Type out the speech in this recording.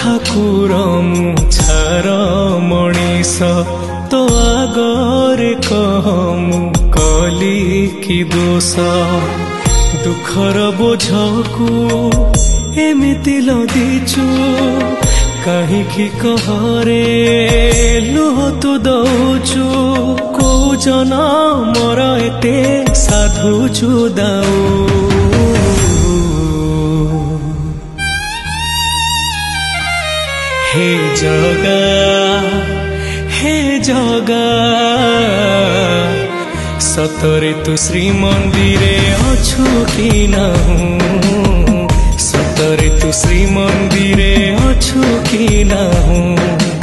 ठाकुर मुछार मनीष तो आगरे कह मु कली कि दोष दुखर बोझकू एमिति लदिचु कहीं कहरे लुह तू दौचु को जना मोर एते साधुचु दाऊ हे जगा सतरे तू श्री मंदिरे अछु कि नाहु सतरे तू श्री मंदिरे अछु कि नाहु।